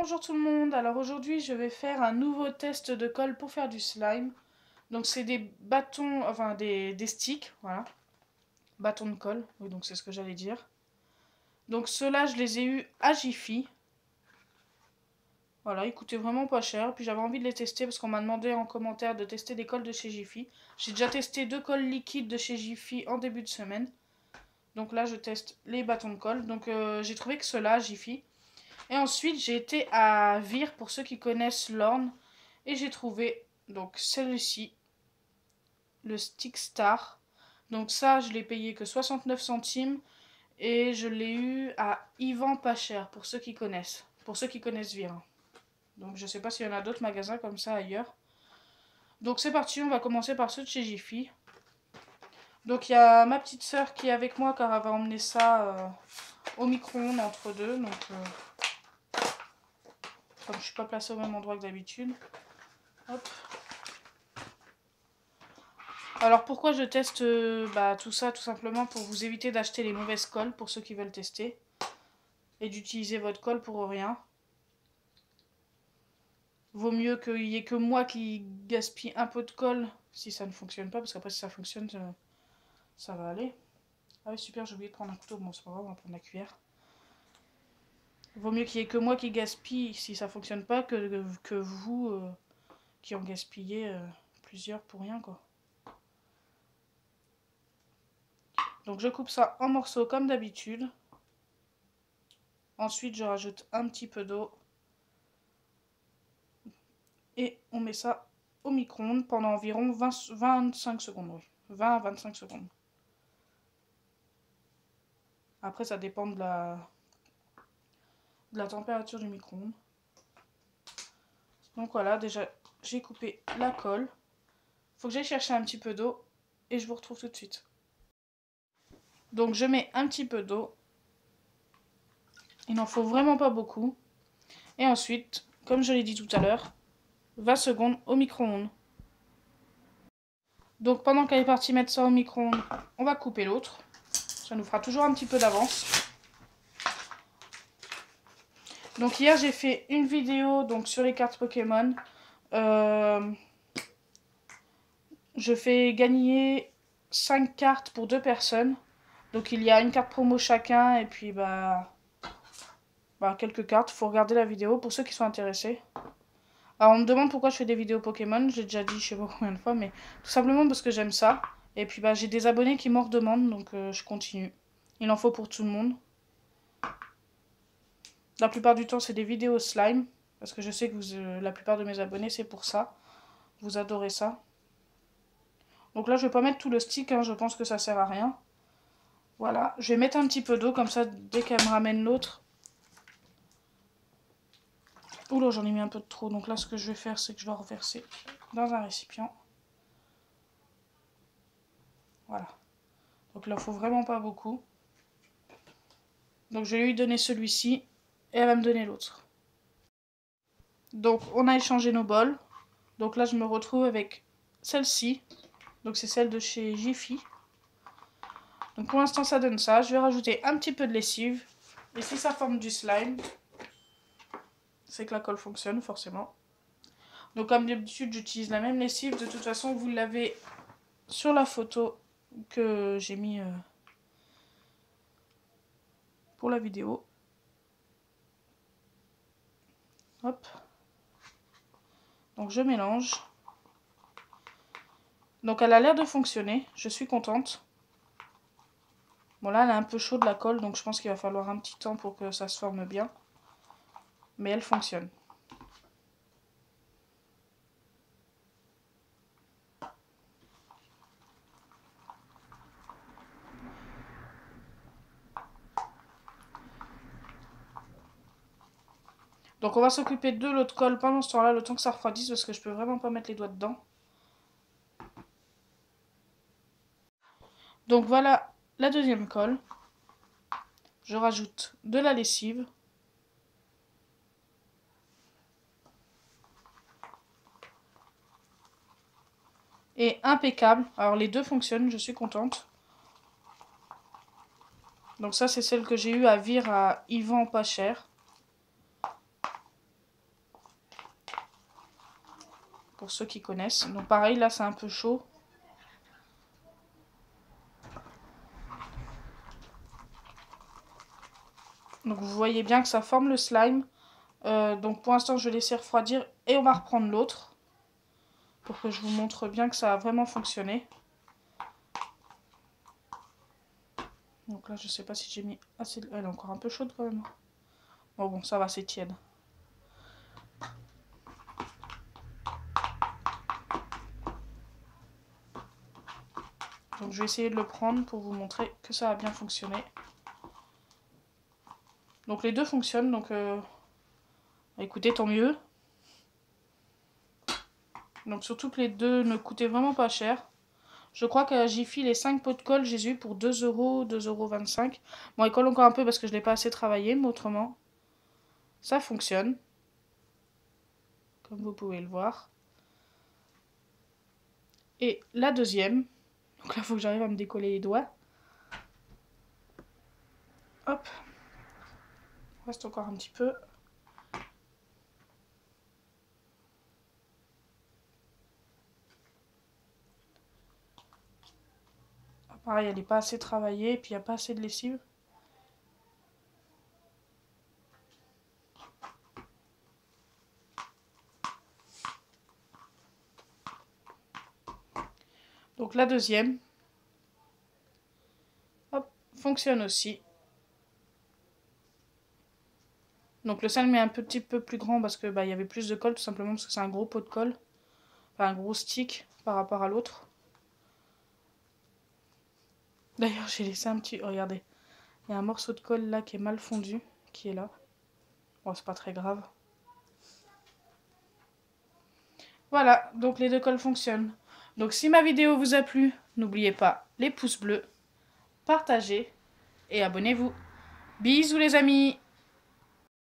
Bonjour tout le monde, alors aujourd'hui je vais faire un nouveau test de colle pour faire du slime. Donc c'est des bâtons, enfin des sticks, voilà. Bâtons de colle, oui donc c'est ce que j'allais dire. Donc ceux-là je les ai eus à Jiffy. Voilà, ils coûtaient vraiment pas cher, puis j'avais envie de les tester parce qu'on m'a demandé en commentaire de tester des colles de chez Jiffy. J'ai déjà testé 2 colles liquides de chez Jiffy en début de semaine. Donc là je teste les bâtons de colle, donc j'ai trouvé que ceux-là, Jiffy. Et ensuite, j'ai été à Vire, pour ceux qui connaissent l'Orne, et j'ai trouvé donc celui-ci, le Stick Star. Donc ça, je l'ai payé que 69 centimes, et je l'ai eu à Yvan pas cher, pour ceux qui connaissent Vire. Donc je sais pas s'il y en a d'autres magasins comme ça ailleurs. Donc c'est parti, on va commencer par ceux de chez Jiffy. Donc il y a ma petite sœur qui est avec moi, car elle va emmener ça au micro-ondes entre deux, donc... comme je suis pas placée au même endroit que d'habitude. Hop. Alors pourquoi je teste tout ça? Tout simplement pour vous éviter d'acheter les mauvaises colles pour ceux qui veulent tester. Et d'utiliser votre colle pour rien. Vaut mieux qu'il n'y ait que moi qui gaspille un peu de colle si ça ne fonctionne pas. Parce qu'après si ça fonctionne, ça va aller. Ah oui super, j'ai oublié de prendre un couteau. Bon c'est pas grave, on va prendre la cuillère. Vaut mieux qu'il n'y ait que moi qui gaspille si ça fonctionne pas que vous qui en gaspillez plusieurs pour rien quoi. Donc je coupe ça en morceaux comme d'habitude. Ensuite je rajoute un petit peu d'eau. Et on met ça au micro-ondes pendant environ 25 secondes. Oui. 20 à 25 secondes. Après ça dépend de la température du micro-ondes. Donc voilà, déjà j'ai coupé la colle. Faut que j'aille chercher un petit peu d'eau et je vous retrouve tout de suite. Donc je mets un petit peu d'eau. Il n'en faut vraiment pas beaucoup. Et ensuite, comme je l'ai dit tout à l'heure, 20 secondes au micro-ondes. Donc pendant qu'elle est partie mettre ça au micro-ondes, on va couper l'autre. Ça nous fera toujours un petit peu d'avance. Donc hier j'ai fait une vidéo donc, sur les cartes Pokémon. Je fais gagner 5 cartes pour 2 personnes. Donc il y a une carte promo chacun et puis quelques cartes. Il faut regarder la vidéo pour ceux qui sont intéressés. Alors on me demande pourquoi je fais des vidéos Pokémon. J'ai déjà dit je sais pas combien de fois, mais tout simplement parce que j'aime ça. Et puis j'ai des abonnés qui m'en redemandent, donc je continue. Il en faut pour tout le monde. La plupart du temps c'est des vidéos slime. Parce que je sais que la plupart de mes abonnés c'est pour ça. Vous adorez ça. Donc là je vais pas mettre tout le stick, hein, je pense que ça sert à rien. Voilà, je vais mettre un petit peu d'eau comme ça dès qu'elle me ramène l'autre. Oula, j'en ai mis un peu de trop, donc là ce que je vais faire c'est que je vais reverser dans un récipient. Voilà. Donc là il faut vraiment pas beaucoup. Donc je vais lui donner celui-ci et elle va me donner l'autre. Donc on a échangé nos bols. Donc là je me retrouve avec celle-ci. Donc c'est celle de chez Jiffy. Donc pour l'instant ça donne ça. Je vais rajouter un petit peu de lessive. Et si ça forme du slime, c'est que la colle fonctionne forcément. Donc comme d'habitude j'utilise la même lessive. De toute façon vous l'avez sur la photo que j'ai mis pour la vidéo. Hop. Donc je mélange. Donc elle a l'air de fonctionner. Je suis contente. Bon là elle est un peu chaude la colle, donc je pense qu'il va falloir un petit temps pour que ça se forme bien. Mais elle fonctionne. Donc on va s'occuper de l'autre colle pendant ce temps-là, le temps que ça refroidisse, parce que je peux vraiment pas mettre les doigts dedans. Donc voilà la deuxième colle. Je rajoute de la lessive. Et impeccable. Alors les deux fonctionnent, je suis contente. Donc ça c'est celle que j'ai eue à Vire à Yvan pas cher. Pour ceux qui connaissent. Donc pareil, là c'est un peu chaud. Donc vous voyez bien que ça forme le slime. Donc pour l'instant je vais laisser refroidir et on va reprendre l'autre. Pour que je vous montre bien que ça a vraiment fonctionné. Donc là je sais pas si j'ai mis assez... Elle est encore un peu chaude quand même. Bon ça va, c'est tiède. Donc je vais essayer de le prendre pour vous montrer que ça a bien fonctionné. Donc les deux fonctionnent, donc écoutez, tant mieux. Donc surtout que les deux ne coûtaient vraiment pas cher. Je crois qu'à Jiffy, les 5 pots de colle, j'ai eu pour 2 €, 2,25 €. Bon, ils collent encore un peu parce que je ne l'ai pas assez travaillé, mais autrement, ça fonctionne. Comme vous pouvez le voir. Et la deuxième, donc là, il faut que j'arrive à me décoller les doigts. Hop. Il reste encore un petit peu. Pareil, elle n'est pas assez travaillée, et puis il n'y a pas assez de lessive. Donc la deuxième, hop, fonctionne aussi. Donc le salm est un petit peu plus grand parce que y avait plus de colle, tout simplement parce que c'est un gros pot de colle. Enfin un gros stick par rapport à l'autre. D'ailleurs j'ai laissé un petit... Oh, regardez, il y a un morceau de colle là qui est mal fondu, qui est là. Bon, c'est pas très grave. Voilà, donc les deux colles fonctionnent. Donc si ma vidéo vous a plu, n'oubliez pas les pouces bleus, partagez et abonnez-vous. Bisous les amis!